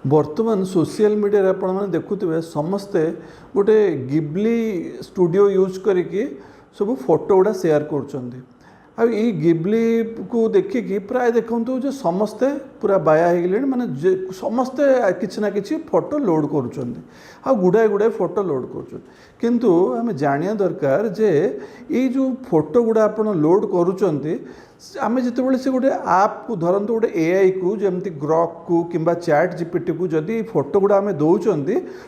बर्तमान social media आपण मैंने देखुवे समस्ते गोटे गिबली स्टूडियो यूज करिकी सब फोटो गुड़ा शेयर कर गिबली को देखिकी प्राय देखु जो समस्ते पूरा बाया हो गले माने समस्ते किसी ना कि फोटो लोड कर गुड़ाए गुड़ाए फोटो लोड कर किंतु आम जानिया दरकार जे ये जो फोटो गुड़ा आप लोड करुँच आम जिते से गोटे आप को धरतु गोटे एआई को जमती ग्रॉक को किंबा चैट जीपीटी को जदि फोटो गुड़ा आम दौरान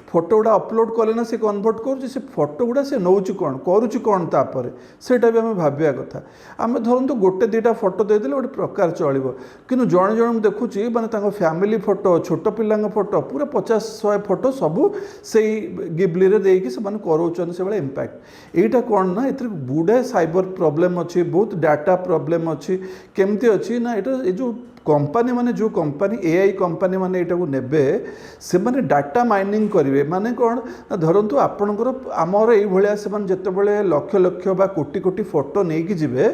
फोटो गुड़ा अपलोड कले ना से कन्वर्ट कर फोटो गुड़ा से नौ कौन करुच्च कौन तापर सेटा भी आम भाविया कथा आम धरतु गोटे दुईटा फोटो देदेले गोटे प्रकार चलो कि जड़े जन देखुची माने फैमिली फोटो छोट पिला फोटो पूरा 50-100 फोटो सबू से गिबली रे देकी से कराउछन से भाई इम्पैक्ट एटा कौन ना ए गुड़ाए साइबर प्रॉब्लम अच्छी बहुत डाटा प्रॉब्लम अच्छी केमती अच्छी ना ये जो कंपनी माने जो कंपनी एआई कंपनी माने एटा को नेबे से माने डाटा माइनिंग करेंगे माने कौन धरतु आपणकर आमर ये से जिते बड़े लक्ष लक्ष बा कोटी कोटी फोटो नहीं कि जीवे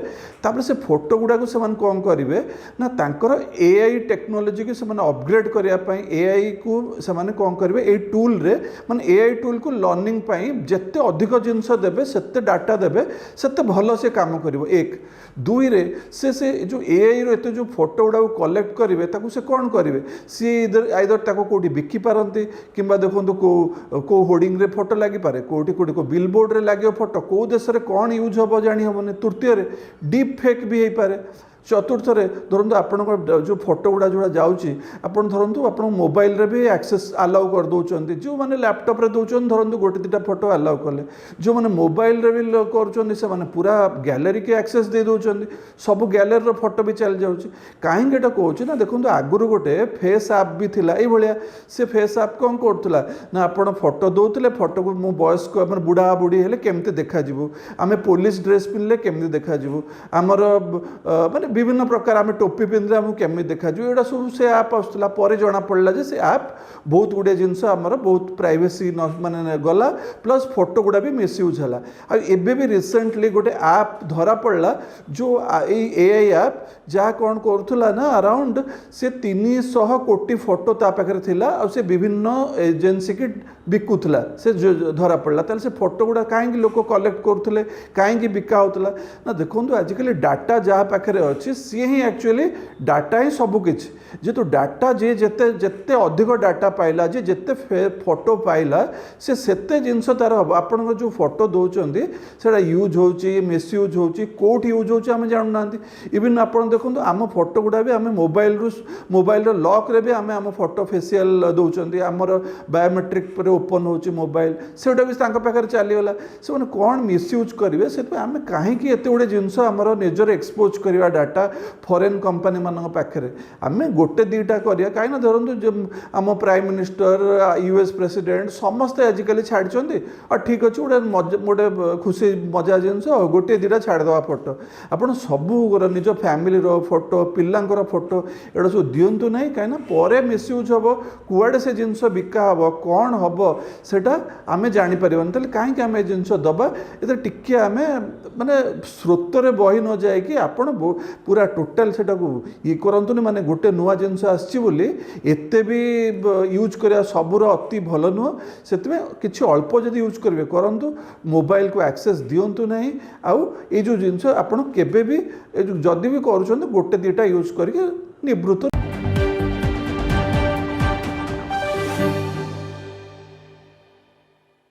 तापर से फोटो गुड़ा को से कौन करेंगे ना तांकर एआई टेक्नोलोजी को से अपग्रेड करने एआई को से कौन करेंगे ये टूल रे माने एआई टूल को लर्निंग जिते अधिक जिनस देवे सेते डाटा देवे सेते भल से काम करिवो एक दुई रे से जो एआई रो एते जो फोटो गुड़ा कलेक्ट करेंगे ताकू से कौन करेंगे सी इधर आइदर ताको कोडी बिकी पारंती किंबा देखो को होर्डिंग रे फोटो लगी पारे कोटी कोटी को बिलबोर्ड रे लागे फोटो को देश रे कौन यूज हम जानी हमने तृतीय रे डीप फेक भी हो पारे चतुर्थ धरतु आपण जो फोटो गुड़ा जोड़ा जाऊँगी आपड़ धरतु आप मोबाइल रे भी एक्सेस अलाउ कर दौरान जो मैंने लैपटॉप रे दौरान धरतु गोटे दुटा फोटो अलाउ कले जो मैंने मोबाइल रे भी कर पूरा गैलरी के एक्सेस दे दौरान सब गैलरी फोटो भी चल जाऊँगी कहीं कहूँ ना देखो आगुरी गोटे फेस आप भी थिला ये से फेस आप कौन करूला ना आप फोटो दौले फोटो को मो बयस्क बुढ़ा बुढ़ी हेले केमती देखा आम पुलिस ड्रेस पिंधले केमती देखा आमर माने विभिन्न प्रकार आम टोपी पिंधे आमको केमी देखा एटा सब से आप आसला पर जना पड़ा जे से आप बहुत गुड़े जिनस आमर बहुत प्राइवेसी माने गला प्लस फोटो गुड़ा भी मिसयूज है आबे भी रिसेंटली गोटे आप धरा पड़ा जो एआई आप जहाँ कौन करूला ना अराउंड से 300 कोटी फोटो ता पाखे थिला आ से विभिन्न एजेंसी की बिकुला से धरा पड़ा ताले से फोटो गुड़ा कहीं लोक कलेक्ट करुले कहीं बिका होता ना देखो आजिकल डाटा जहाँ पाखे अच्छी सी ही एक्चुअली डाटा ही सबकि जेतु डाटा जी जिते जिते अधिक डाटा पाइला जी जिते फोटो पाइला से सेते जिनस तार हम आपण जो फोटो दौरान से यूज हो मिसयूज होट यूज होम जानूना इवन आप देखो आम फोटो गुड़ा भी आम मोबाइल लॉक रे भी आम फोटो फेसियल दौरान आमर बायोमेट्रिक पर ओपन हो मोबाइल से पाखे चलीगला से मैंने कौन मिसयूज करेंगे से आम कहीं एत गुड़े जिनस आमर निजर एक्सपोज करवा डाटा फॉरेन कंपनी मान पाखे आम गोटे दुईटा करिया कहीं धरतु आम प्राइम मिनिस्टर यूएस प्रेसिडेंट समस्ते आजिकल छाड़ी और ठीक अच्छे गोटे खुशी मजा जिनस गोटे दुईटा छाड़देवा फोटो आपड़ सबू निज फैमिली फोटो पिलांकर फोटो एटा सब दिंतु ना कहीं पर मिसयूज हम कुआड़े से जिनस बिका हम कौन हम सेटा आम जापर कहीं आम जिनस दबा ये टिके आम माने स्रोतर बही न जाए आपण पूरा टोटाल सेटा को ये करतुनि माने गोटे नुआ जिनस आते भी यूज करा सबूर अति भल नुह से किसी अल्प जदि यूज करेंगे करंतु मोबाइल को एक्सेस दिंतु ना आउ ये जो जिनस आपड़ केबे भी जदि भी कर गोटे दुईटा यूज करके निवृत्त